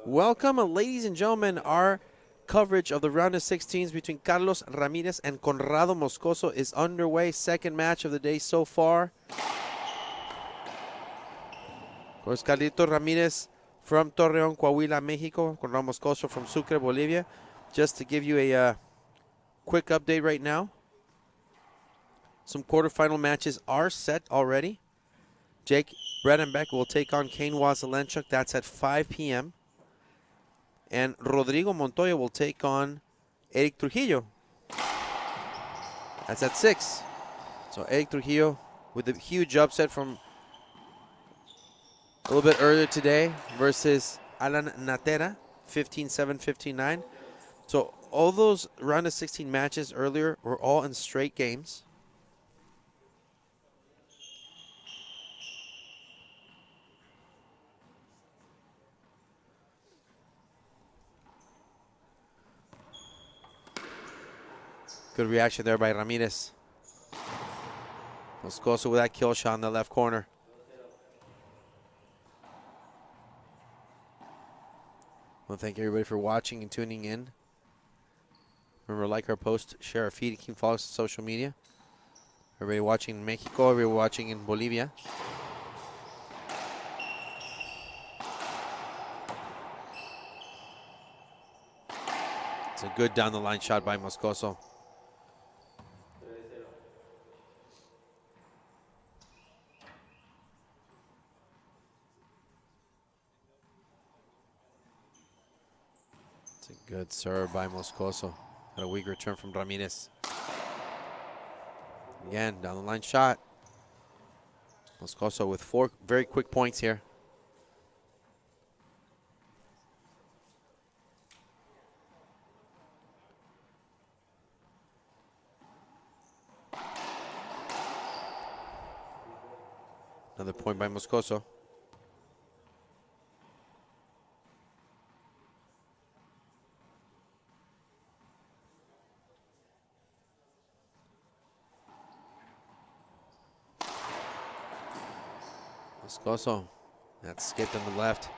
Welcome, ladies and gentlemen. Our coverage of the round of 16s between Carlos Ramirez and Conrado Moscoso is underway. Second match of the day so far. Of course, Carlito Ramirez from Torreón, Coahuila, Mexico. Conrado Moscoso from Sucre, Bolivia. Just to give you a quick update right now. Some quarterfinal matches are set already. Jake Bredenbeck will take on Kane Wazelenchuk. That's at 5 p.m. And Rodrigo Montoya will take on Eric Trujillo. That's at 6. So Eric Trujillo with a huge upset from a little bit earlier today versus Alan Natera, 15-7, 15-9. So all those round of 16 matches earlier were all in straight games. Good reaction there by Ramirez. Moscoso with that kill shot in the left corner. Well, thank everybody for watching and tuning in. Remember, like our post, share our feed, keep following us on social media. Everybody watching in Mexico, everybody watching in Bolivia. It's a good down the line shot by Moscoso. It's a good serve by Moscoso. Had a weak return from Ramirez. Again, down the line shot. Moscoso with 4 very quick points here. Another point by Moscoso. Moscoso, that skip on the left.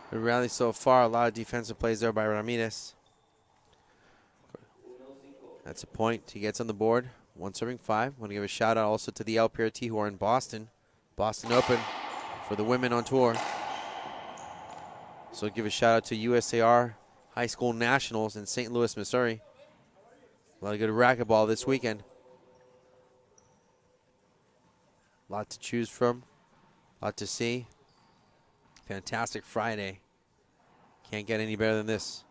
Good rally so far. A lot of defensive plays there by Ramirez. That's a point. He gets on the board. 1 serving 5. Want to give a shout out also to the LPRT who are in Boston. Boston Open for the women on tour. So give a shout out to USAR High School Nationals in St. Louis, Missouri. A lot of good racquetball this weekend. A lot to choose from. A lot to see. Fantastic Friday. Can't get any better than this.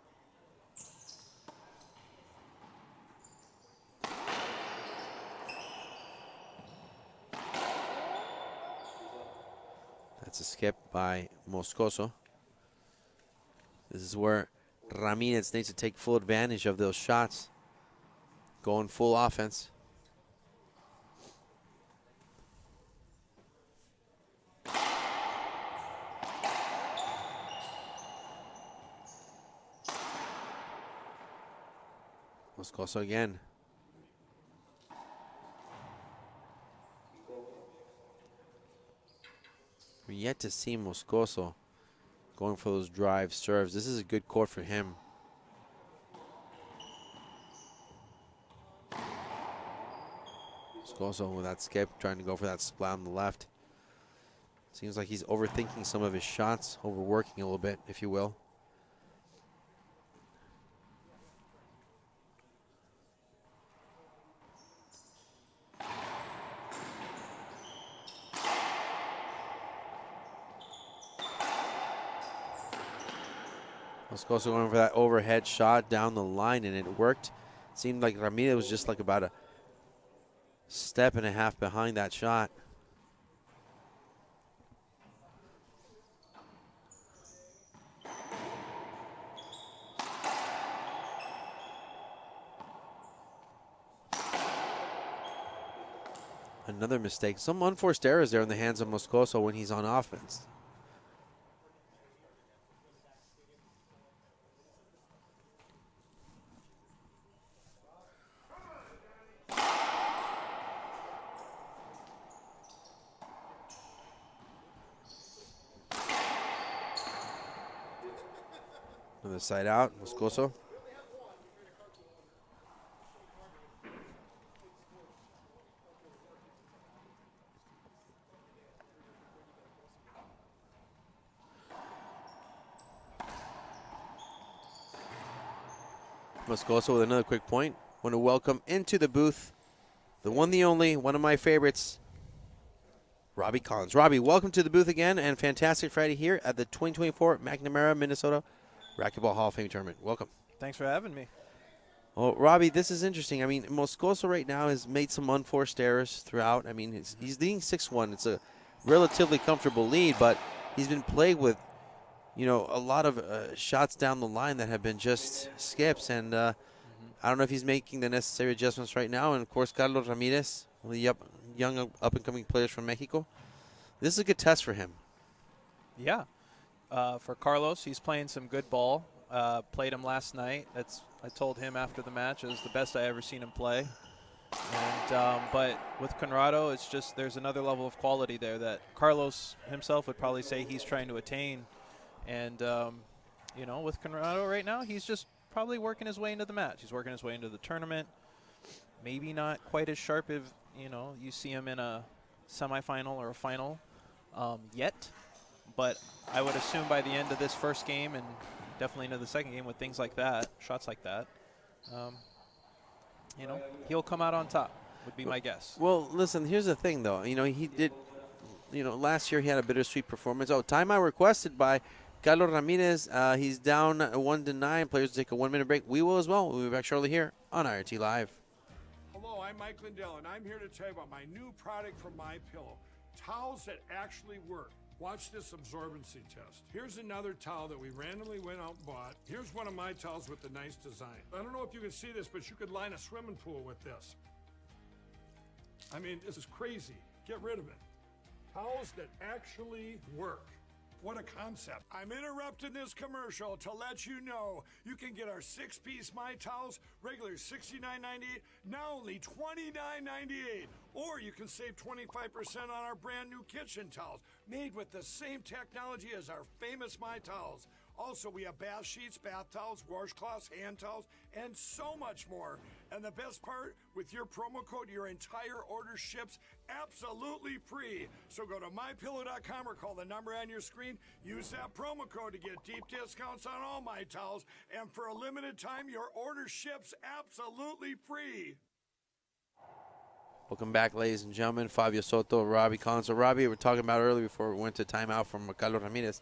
That's a skip by Moscoso. This is where Ramirez needs to take full advantage of those shots. Going full offense. Moscoso again. We're yet to see Moscoso going for those drive serves. This is a good court for him. Moscoso with that skip, trying to go for that splat on the left. Seems like he's overthinking some of his shots, overworking a little bit, if you will. Moscoso going for that overhead shot down the line, and it worked. Seemed like Ramirez was just like about a step and a half behind that shot. Another mistake. Some unforced errors there in the hands of Moscoso when he's on offense. Another side out, Moscoso. Moscoso with another quick point. Want to welcome into the booth the one, the only, one of my favorites, Robbie Collins. Robbie, welcome to the booth again, and fantastic Friday here at the 2024 Mcnamara, Minnesota Racquetball Hall of Fame Tournament. Welcome. Thanks for having me. Well, Robbie, this is interesting. I mean, Moscoso right now has made some unforced errors throughout. I mean, he's leading 6-1. It's a relatively comfortable lead, but he's been plagued with, you know, a lot of shots down the line that have been just skips. And I don't know if he's making the necessary adjustments right now. And, of course, Carlos Ramirez, one of the young up-and-coming players from Mexico. This is a good test for him. Yeah. For Carlos, he's playing some good ball. Played him last night. I told him after the match it was the best I ever seen him play. And but with Conrado, it's just there's another level of quality there that Carlos himself would probably say he's trying to attain. And you know, with Conrado right now, he's just probably working his way into the match. He's working his way into the tournament. Maybe not quite as sharp if you see him in a semifinal or a final yet. But I would assume by the end of this first game and definitely into the second game with things like that, shots like that, he'll come out on top, would be my guess. Well, listen, here's the thing, though. He did, last year he had a bittersweet performance. Oh, timeout requested by Carlos Ramirez. He's down 1-9. Players take a 1-minute break. We will as well. We'll be back shortly here on IRT Live. Hello, I'm Mike Lindell, and I'm here to tell you about my new product from MyPillow. Towels that actually work. Watch this absorbency test. Here's another towel that we randomly went out and bought. Here's one of my towels with the nice design. I don't know if you can see this, but you could line a swimming pool with this. I mean, this is crazy. Get rid of it. Towels that actually work. What a concept. I'm interrupting this commercial to let you know you can get our 6-piece My Towels, regular $69.98, now only $29.98. Or you can save 25% on our brand new kitchen towels, made with the same technology as our famous My Towels. Also, we have bath sheets, bath towels, washcloths, hand towels, and so much more. And the best part, with your promo code, your entire order ships absolutely free. So go to mypillow.com or call the number on your screen. Use that promo code to get deep discounts on all My Towels. And for a limited time, your order ships absolutely free. Welcome back, ladies and gentlemen. Fabio Soto, Robbie Collins. So, Robbie, we were talking about earlier before we went to timeout from Carlos Ramirez.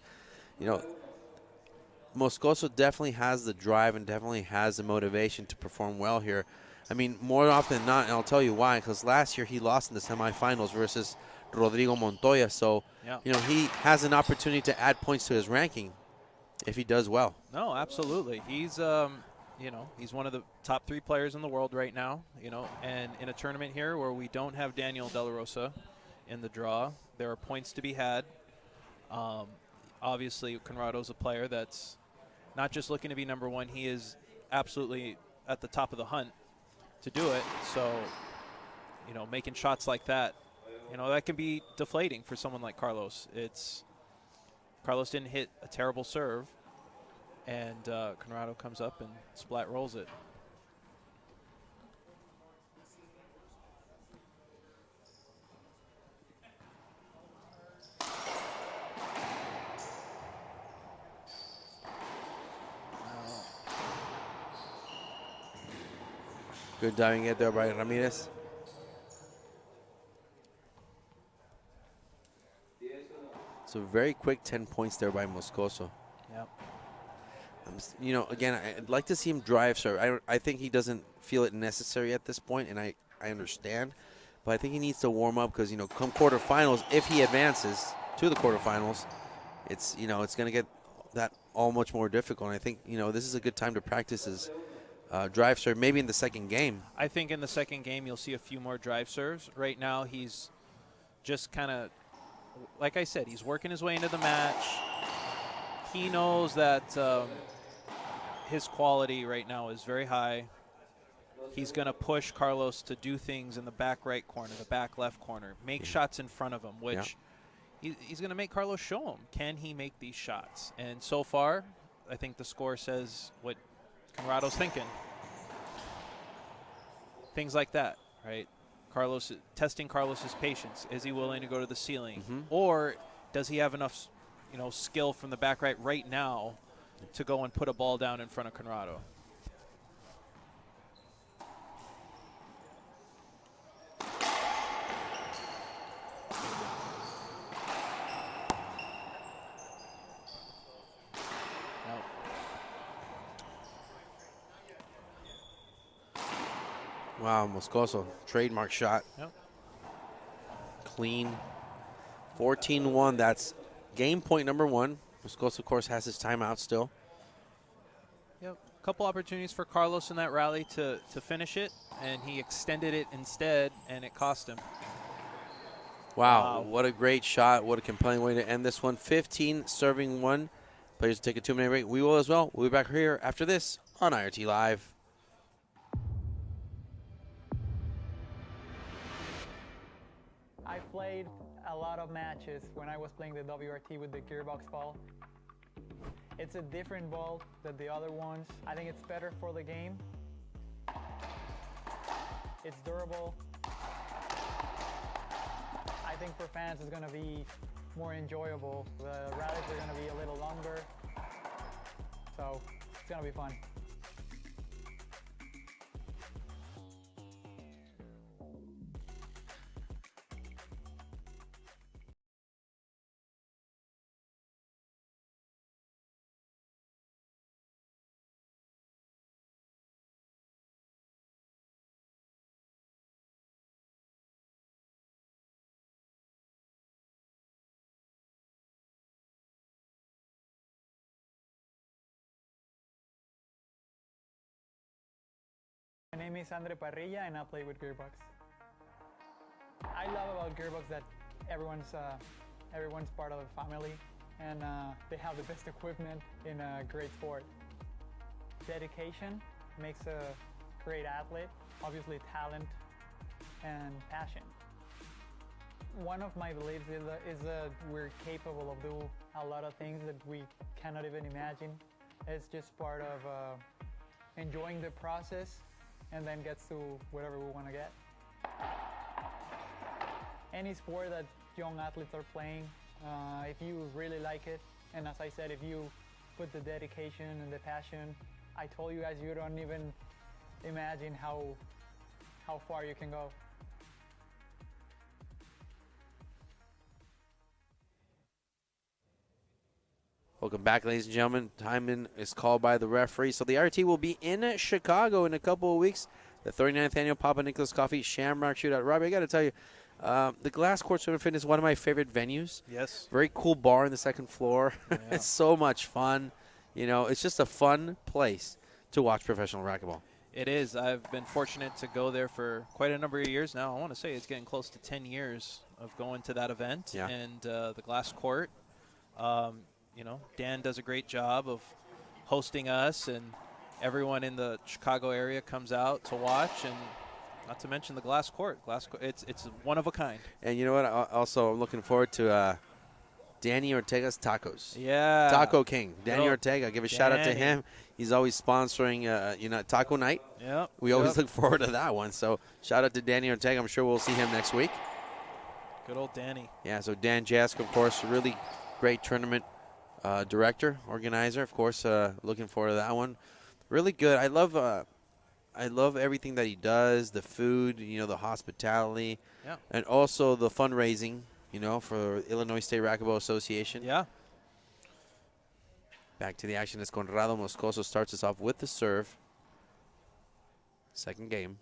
Moscoso definitely has the drive and definitely has the motivation to perform well here. I mean, more often than not, and I'll tell you why, because last year he lost in the semifinals versus Rodrigo Montoya. So, he has an opportunity to add points to his ranking if he does well. No, absolutely. He's, he's one of the top 3 players in the world right now, and in a tournament here where we don't have Daniel De La Rosa in the draw, there are points to be had. Obviously, Conrado's a player that's not just looking to be number 1. He is absolutely at the top of the hunt to do it. So, making shots like that, that can be deflating for someone like Carlos. Carlos didn't hit a terrible serve, and Conrado comes up and splat rolls it. Good diving it there by Ramirez. So very quick 10 points there by Moscoso. Yep. Again, I'd like to see him drive serve. I think he doesn't feel it necessary at this point, and I understand. But I think he needs to warm up because, come quarterfinals, if he advances to the quarterfinals, it's going to get that all much more difficult. And I think, this is a good time to practice his drive serve, maybe in the second game. I think in the second game you'll see a few more drive serves. Right now he's just kind of, like I said, he's working his way into the match. He knows that his quality right now is very high. He's going to push Carlos to do things in the back right corner, the back left corner, make shots in front of him, which he's going to make Carlos show him. Can he make these shots? And so far, I think the score says what Conrado's thinking. Things like that, right? Testing Carlos's patience. Is he willing to go to the ceiling? Or does he have enough, skill from the back right now to go and put a ball down in front of Conrado? Wow, Moscoso, trademark shot. Yep. Clean. 14-1, that's game point number 1. Moscoso, of course, has his timeout still. Yep. A couple opportunities for Carlos in that rally to finish it, and he extended it instead, and it cost him. Wow, what a great shot. What a compelling way to end this one. 15 serving 1. Players take a 2-minute break. We will as well. We'll be back here after this on IRT Live. I played a lot of matches when I was playing the WRT with the gearbox ball. It's a different ball than the other ones. I think it's better for the game. It's durable. I think for fans it's going to be more enjoyable. The rallies are going to be a little longer, so it's going to be fun. My name is Andre Parrilla and I play with Gearbox. I love about Gearbox that everyone's part of the family and they have the best equipment in a great sport. Dedication makes a great athlete, obviously talent and passion. One of my beliefs is that we're capable of doing a lot of things that we cannot even imagine. It's just part of enjoying the process and then gets to whatever we want to get. Any sport that young athletes are playing, if you really like it, and as I said, if you put the dedication and the passion, I told you guys you don't even imagine how far you can go. Welcome back, ladies and gentlemen. Timing is called by the referee. So the RT will be in Chicago in a couple of weeks. The 39th annual Papa Nicholas Coffee Shamrock Shootout. Robbie, I got to tell you, the Glass Court Swim and Fitness is one of my favorite venues. Yes. Very cool bar on the second floor. Yeah. It's so much fun. It's just a fun place to watch professional racquetball. It is. I've been fortunate to go there for quite a number of years now. I want to say it's getting close to 10 years of going to that event. Yeah. And the Glass Court. Dan does a great job of hosting us, and everyone in the Chicago area comes out to watch, and not to mention the Glass Court. It's one of a kind. And you know what? I'm looking forward to Danny Ortega's Tacos. Yeah. Taco King. Danny Yo, Ortega. Give a shout out to Danny. him. He's always sponsoring Taco Night. Yep. We always look forward to that one. So shout out to Danny Ortega. I'm sure we'll see him next week. Good old Danny. Yeah, so Dan Jask, of course, really great tournament director, organizer, of course. Looking forward to that one. Really good. I love everything that he does. The food, the hospitality, Yeah. and also the fundraising, for Illinois State Racquetball Association. Yeah. Back to the action as Conrado Moscoso starts us off with the serve. Second game.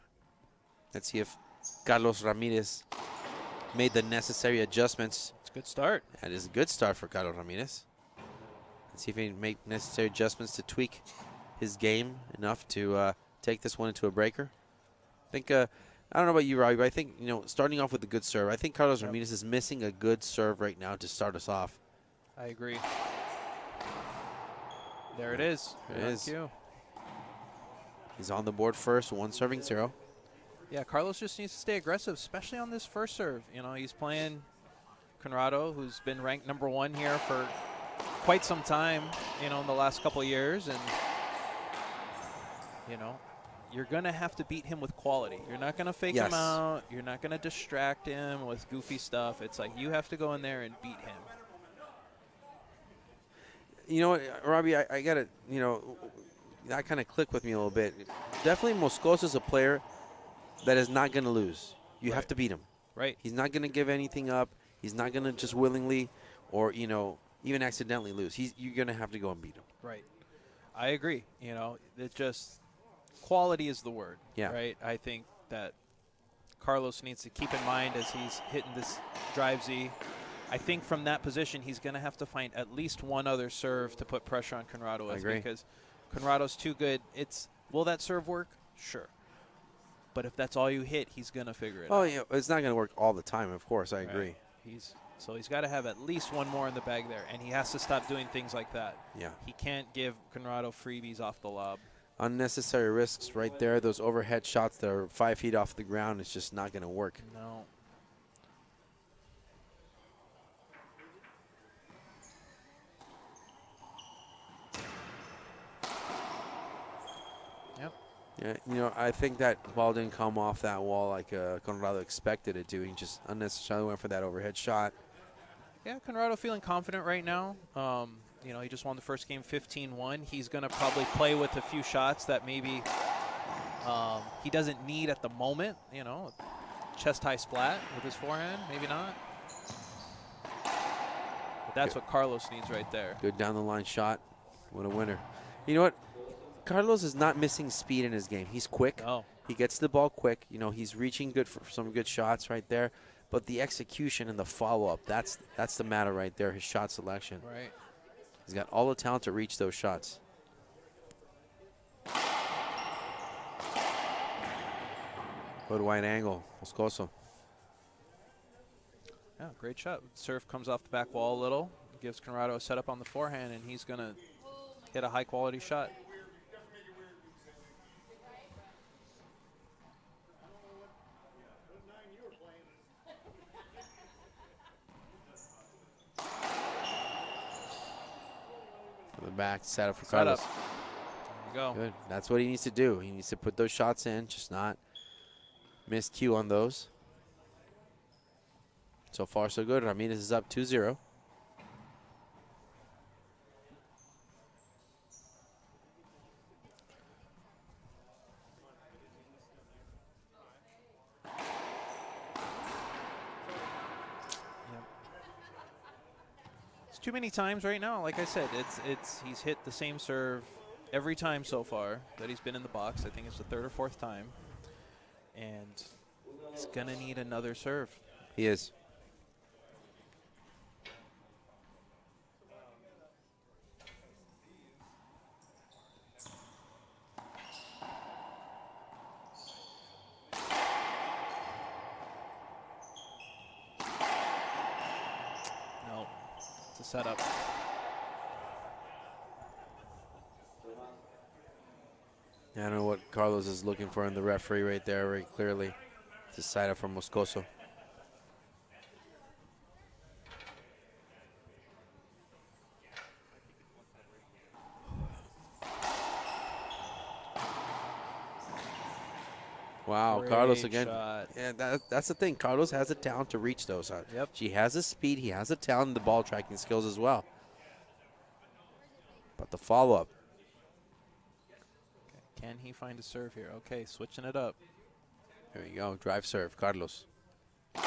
Let's see if Carlos Ramirez made the necessary adjustments. It's a good start. That is a good start for Carlos Ramirez. Let's see if he can make necessary adjustments to tweak his game enough to take this one into a breaker. I think, I don't know about you, Robbie, but I think, starting off with a good serve, I think Carlos Ramirez is missing a good serve right now to start us off. I agree. There it is. There it is. Cue. He's on the board first, 1-0. Yeah, Carlos just needs to stay aggressive, especially on this first serve. He's playing Conrado, who's been ranked #1 here for quite some time, in the last couple of years. And, you're going to have to beat him with quality. You're not going to fake him out. You're not going to distract him with goofy stuff. It's like you have to go in there and beat him. You know what, Robbie, I got to, that kind of clicked with me a little bit. Definitely Moscoso is a player that is not going to lose. You have to beat him. Right. He's not going to give anything up. He's not going to just willingly or, even accidentally lose. You're going to have to go and beat him. Right. I agree. It just quality is the word. Yeah. Right. I think that Carlos needs to keep in mind as he's hitting this drive Z. I think from that position, he's going to have to find at least one other serve to put pressure on Conrado with, because Conrado's too good. Will that serve work? Sure. But if that's all you hit, he's going to figure it out. Oh, yeah, it's not going to work all the time, of course. I agree. So he's got to have at least one more in the bag there, and he has to stop doing things like that. Yeah. He can't give Conrado freebies off the lob. Unnecessary risks right there. Those overhead shots that are 5 feet off the ground, it's just not going to work. No. Yeah, I think that ball didn't come off that wall like Conrado expected it to. He just unnecessarily went for that overhead shot. Yeah, Conrado feeling confident right now. He just won the first game 15-1. He's going to probably play with a few shots that maybe he doesn't need at the moment. Chest-high splat with his forehand, maybe not. But that's what Carlos needs right there. Good down-the-line shot. What a winner. You know what? Carlos is not missing speed in his game. He's quick. Oh. He gets the ball quick. He's reaching good for some good shots right there. But the execution and the follow-up, that's the matter right there, his shot selection. Right. He's got all the talent to reach those shots. Good wide angle, Moscoso. Yeah, great shot. Serve comes off the back wall a little. Gives Conrado a setup on the forehand, and he's going to hit a high-quality shot. The back setup for Carlos. There you go. Good. That's what he needs to do. He needs to put those shots in, just not miss cue on those. So far, so good. Ramirez is up 2-0. Too many times right now. Like I said, he's hit the same serve every time so far that he's been in the box. I think it's the 3rd or 4th time, and he's gonna need another serve. He is. Setup. I don't know what Carlos is looking for in the referee right there, very clearly. It's a side up from Moscoso. Wow, Great Carlos again. shot. Yeah, that's the thing. Carlos has the talent to reach those. Yep. He has the speed. He has the talent and the ball tracking skills as well. But the follow-up. Okay. Can he find a serve here? Okay, switching it up. There you go. Drive serve, Carlos. There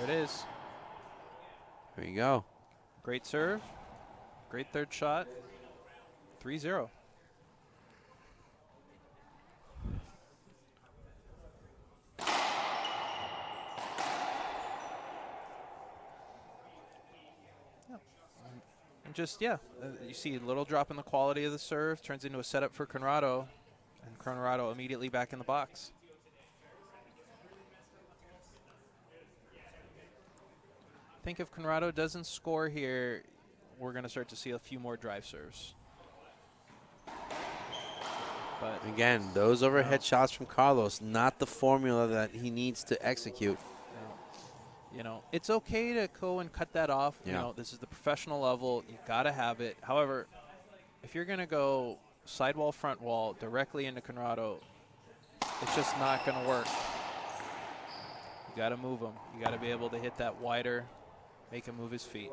it is. There you go. Great serve. Great third shot. 3-0. And just, you see a little drop in the quality of the serve, turns into a setup for Conrado, and Conrado immediately back in the box. I think if Conrado doesn't score here, we're going to start to see a few more drive serves. But again, those overhead shots from Carlos, not the formula that he needs to execute. You know, it's okay to go and cut that off. Yeah. You know, this is the professional level. You got to have it. However, if you're going to go sidewall, front wall, directly into Conrado, it's just not going to work. You got to move him. You got to be able to hit that wider, make him move his feet.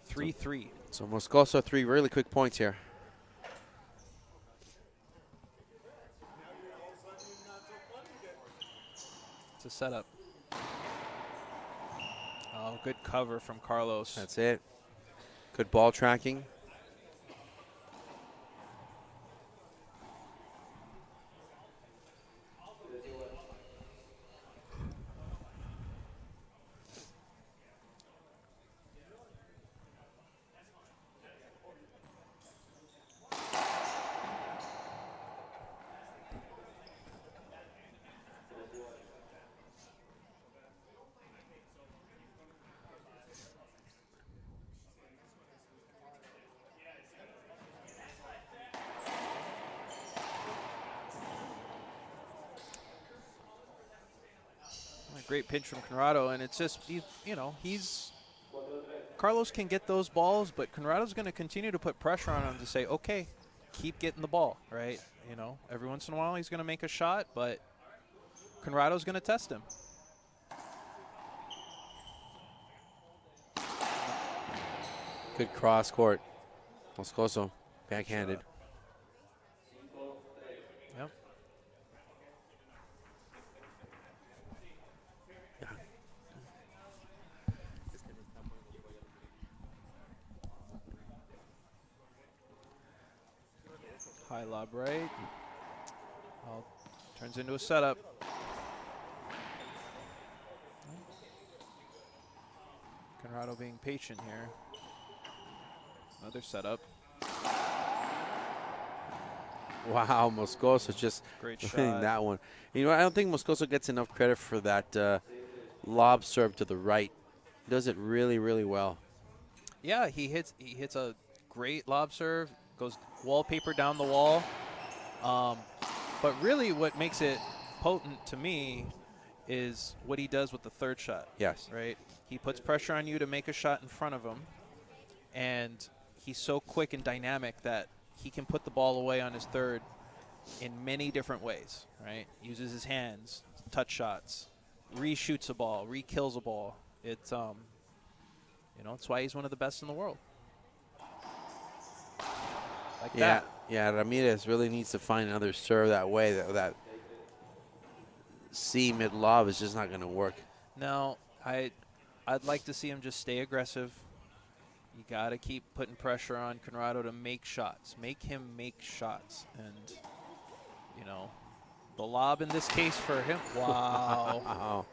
3-3. So Moscoso 3 really quick points here. It's a setup. Oh, good cover from Carlos. That's it. Good ball tracking. Great pinch from Conrado, and it's just, Carlos can get those balls, but Conrado's going to continue to put pressure on him to say, okay, keep getting the ball, right? You know, every once in a while he's going to make a shot, but Conrado's going to test him. Good cross court. Moscoso, backhanded. Yep. High lob right. Turns into a setup. Conrado being patient here. Another setup. Wow, Moscoso just Great hitting shot. that one. You know, I don't think Moscoso gets enough credit for that lob serve to the right. Does it really, really well. Yeah, he hits a great lob serve, goes wallpaper down the wall. But really what makes it potent to me is what he does with the third shot. Yes. Right? He puts pressure on you to make a shot in front of him, and he's so quick and dynamic that he can put the ball away on his third in many different ways, right? Uses his hands, touch shots, re-shoots a ball, re-kills a ball. It's, that's why he's one of the best in the world. Like that. Yeah, Ramirez really needs to find another serve that way. That C mid lob is just not going to work. No, I'd like to see him just stay aggressive. You got to keep putting pressure on Conrado to make shots. Make him make shots. And, the lob in this case for him. Wow. Wow.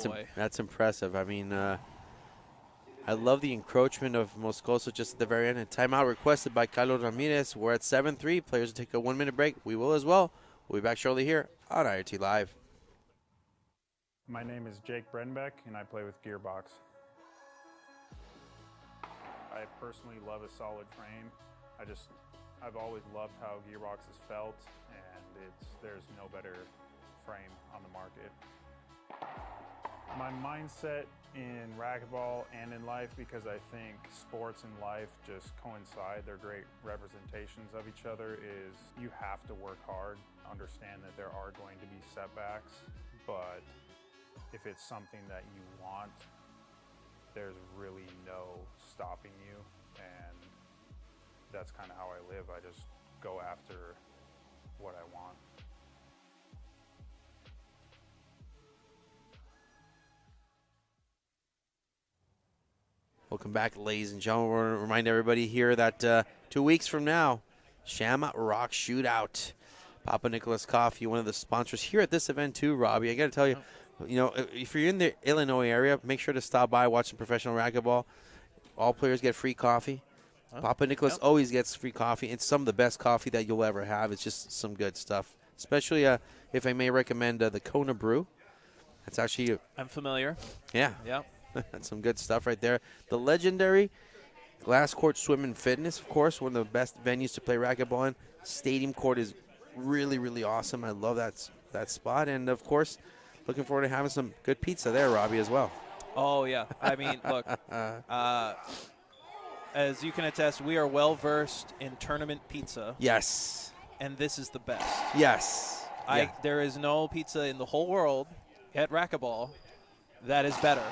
Boy. That's impressive. I mean, I love the encroachment of Moscoso just at the very end. And timeout requested by Carlos Ramirez. We're at 7-3. Players will take a 1-minute break. We will as well. We'll be back shortly here on IRT Live. My name is Jake Brenbeck, and I play with Gearbox. I personally love a solid frame. I've always loved how Gearbox has felt, and there's no better frame on the market. My mindset in racquetball and in life, because I think sports and life just coincide, they're great representations of each other, is you have to work hard, understand that there are going to be setbacks, but if it's something that you want, there's really no stopping you, and that's kind of how I live. I just go after what I want. Welcome back, ladies and gentlemen. We want to remind everybody here that 2 weeks from now, Shamrock Shootout. Papa Nicholas Coffee, one of the sponsors here at this event too, Robbie. I got to tell you, if you're in the Illinois area, make sure to stop by, watch some professional racquetball. all players get free coffee. Huh? Papa Nicholas Yep. always gets free coffee. It's some of the best coffee that you'll ever have. It's just some good stuff. Especially, if I may recommend, the Kona Brew. That's actually, I'm familiar. yeah, Yeah. that's some good stuff right there. The legendary Glass Court Swim and Fitness, of course, one of the best venues to play racquetball in. Stadium Court is really, really awesome. I love that spot. And, of course, looking forward to having some good pizza there, Robbie, as well. Oh, yeah. I mean, look, as you can attest, we are well-versed in tournament pizza, Yes. and this is the best. Yes. Yeah. There is no pizza in the whole world at racquetball that is better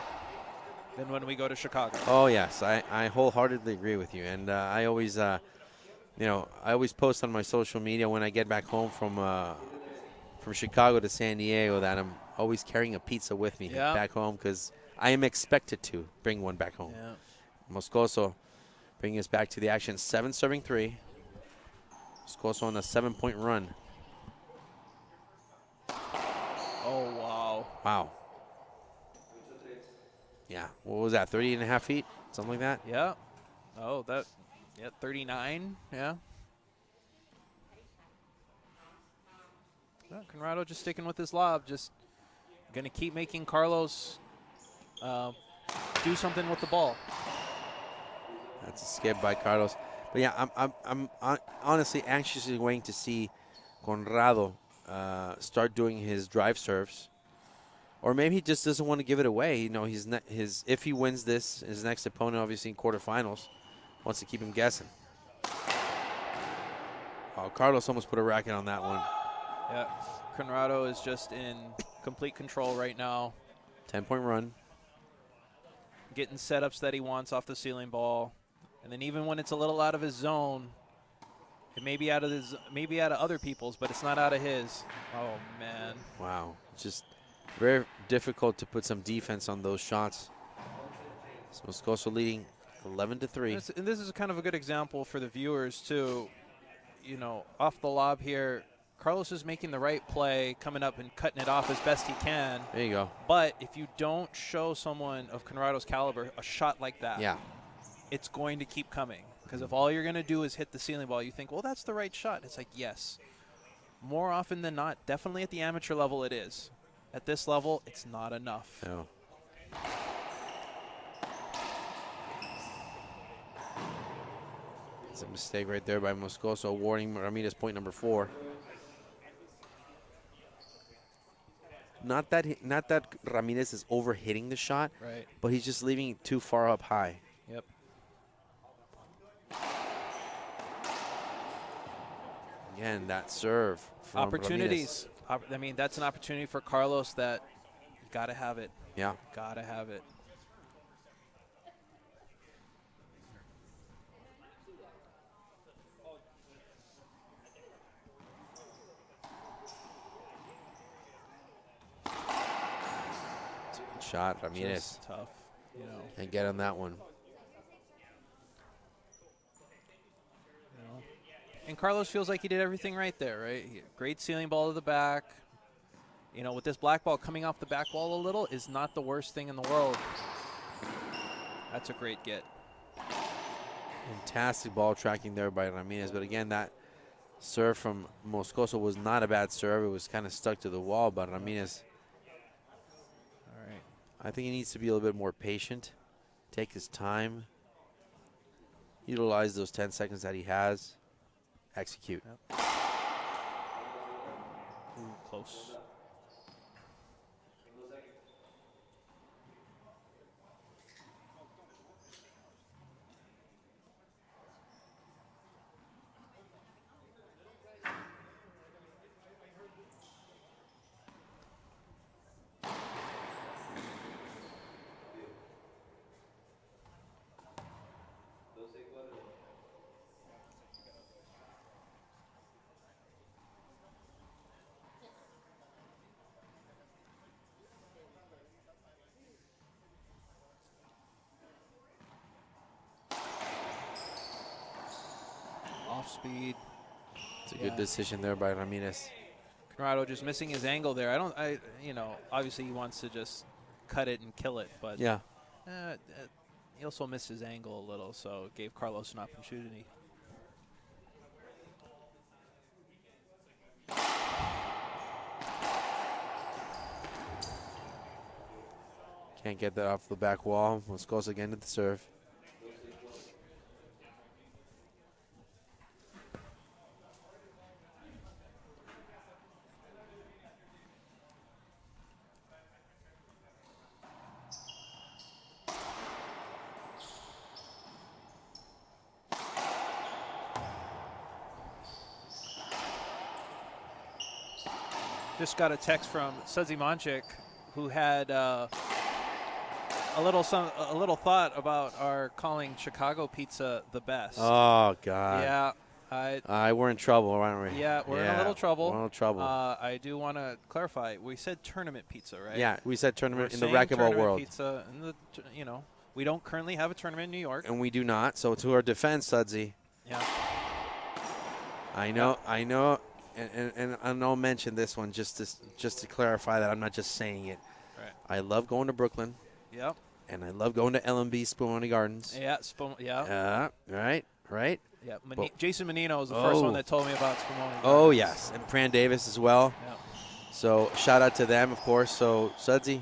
than when we go to Chicago. Oh, yes. I wholeheartedly agree with you. And I always, I always post on my social media when I get back home from Chicago to San Diego that I'm always carrying a pizza with me Yeah. back home because I am expected to bring one back home. Yeah. Moscoso bringing us back to the action. 7 serving 3. Moscoso on a 7-point run. Oh, wow. Wow. Yeah. What was that, 30 and a half feet? Something like that? Yeah. Oh, 39. Yeah. Conrado just sticking with his lob, just going to keep making Carlos do something with the ball. That's a skip by Carlos. But yeah, I'm honestly anxiously waiting to see Conrado start doing his drive serves, or maybe he just doesn't want to give it away. You know, if he wins this, his next opponent, obviously in quarterfinals, wants to keep him guessing. Oh, Carlos almost put a racket on that one. Yeah, Conrado is just in complete control right now, 10-point run. getting setups that he wants off the ceiling ball, and then even when it's a little out of his zone, it may be out of other people's, but it's not out of his. Oh man! Wow, just very difficult to put some defense on those shots. So Moscoso leading 11-3. And this is kind of a good example for the viewers too. You know, off the lob here, Carlos is making the right play, coming up and cutting it off as best he can. There you go. But if you don't show someone of Conrado's caliber a shot like that, Yeah. it's going to keep coming. Because if all you're going to do is hit the ceiling ball, you think, well, that's the right shot. It's like, yes. More often than not, definitely at the amateur level it is. At this level, it's not enough. No. It's a mistake right there by Moscoso, awarding Ramirez point number 4. Not that Ramirez is overhitting the shot, Right. but he's just leaving it too far up high. Yep. Again, that serve from Opportunities. I mean, that's an opportunity for Carlos that you got to have it. Ramirez. Yeah. Got to have it. It's a good shot, Ramirez. Just tough, you know. And get on that one. And Carlos feels like he did everything right there, right? Great ceiling ball to the back. You know, with this black ball coming off the back wall a little is not the worst thing in the world. That's a great get. Fantastic ball tracking there by Ramirez. But again, that serve from Moscoso was not a bad serve. It was kind of stuck to the wall, but Ramirez, All right. I think he needs to be a little bit more patient, take his time, utilize those 10 seconds that he has, execute. Yep. Ooh, close. Off speed. It's a good decision there by Ramirez. Conrado just missing his angle there. You know, obviously he wants to just cut it and kill it, but Yeah. He also missed his angle a little, so it gave Carlos an opportunity. Can't get that off the back wall. Moscoso again to the serve. Just got a text from Suzy Monchik, who had a little thought about our calling Chicago pizza the best. Oh, God. Yeah, we're in trouble, aren't we? yeah, we're in a little trouble. We're in a little trouble. I do want to clarify. We said tournament pizza, right? Yeah, we said tournament We're in the saying racquetball tournament world. Pizza in the, we don't currently have a tournament in New York. And we do not. So to our defense, Sudsy. Yeah. I know, and I'll mention this one just to clarify that I'm not just saying it. Right. I love going to Brooklyn. Yep. And I love going to LMB Spumoni Gardens. Yeah. Right. Yeah. But- Jason Menino was the first one that told me about Spumoni. Oh, Gardens. yes. And Fran Davis as well. Yep. So shout out to them, of course. So, Sudsy,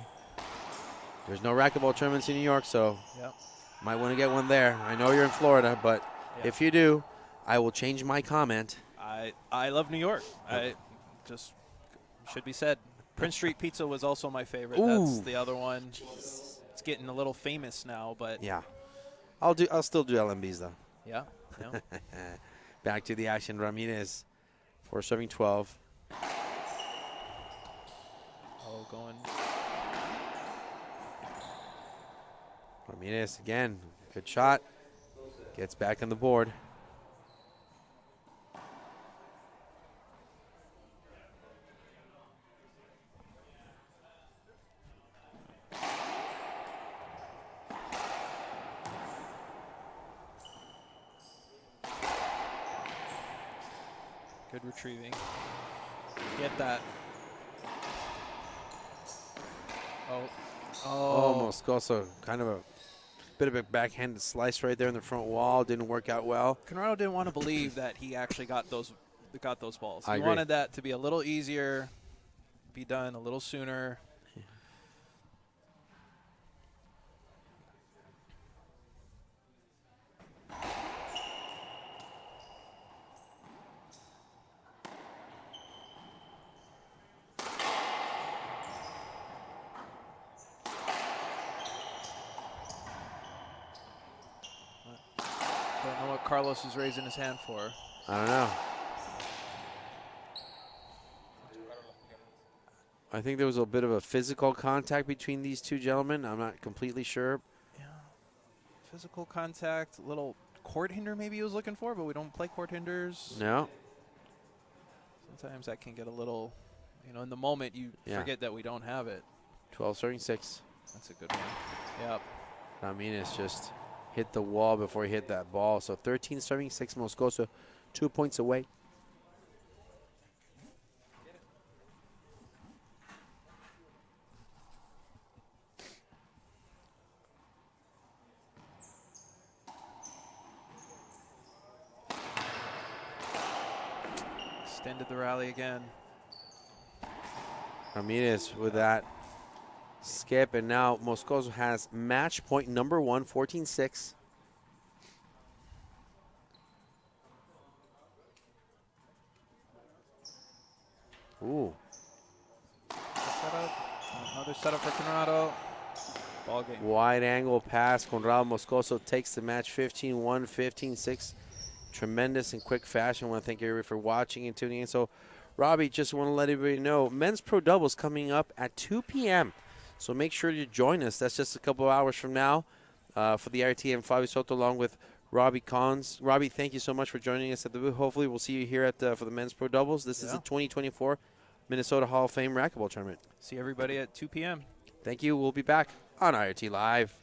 there's no racquetball tournaments in New York, so Yep. might want to get one there. I know you're in Florida, but Yeah. if you do, I will change my comment. I love New York. I just should be said. Prince Street Pizza was also my favorite. Ooh. That's the other one. It's getting a little famous now, but Yeah. I'll still do LMBs, though. yeah. Back to the action. Ramirez for serving 12. Oh, going. Ramirez again. Good shot. Gets back on the board. Good retrieving. Get that. Oh, Moscoso. Kind of a bit of a backhanded slice right there in the front wall. Didn't work out well. Conrado didn't want to believe that he actually got those balls. I He agree. wanted that to be a little easier, be done a little sooner. Don't know what Carlos is raising his hand for. I don't know. I think there was a bit of a physical contact between these two gentlemen. I'm not completely sure. Yeah. Physical contact, a little court hinder maybe he was looking for, but we don't play court hinders. No. Sometimes that can get a little, in the moment you forget that we don't have it. 12 serving 6. That's a good one. Yep. Ramirez just hit the wall before he hit that ball. So 13 serving 6. Moscoso 2 points away. Extended the rally again. Ramirez with that skip, and now Moscoso has match point number 1, 14-6. Ooh. Setup. Another setup for Conrado. Ball game. Wide angle pass. Conrado Moscoso takes the match 15-1, 15-6. Tremendous and quick fashion. I want to thank everybody for watching and tuning in. So, Robbie, just want to let everybody know, men's pro doubles coming up at 2 p.m. So make sure you join us. That's just a couple of hours from now for the RTM Fabio Soto along with Robbie Collins. Robbie, thank you so much for joining us at the booth. Hopefully we'll see you here at for the men's pro doubles. This is the 2024 Minnesota Hall of Fame Racquetball Tournament. See everybody at 2 p.m. Thank you. We'll be back on IRT Live.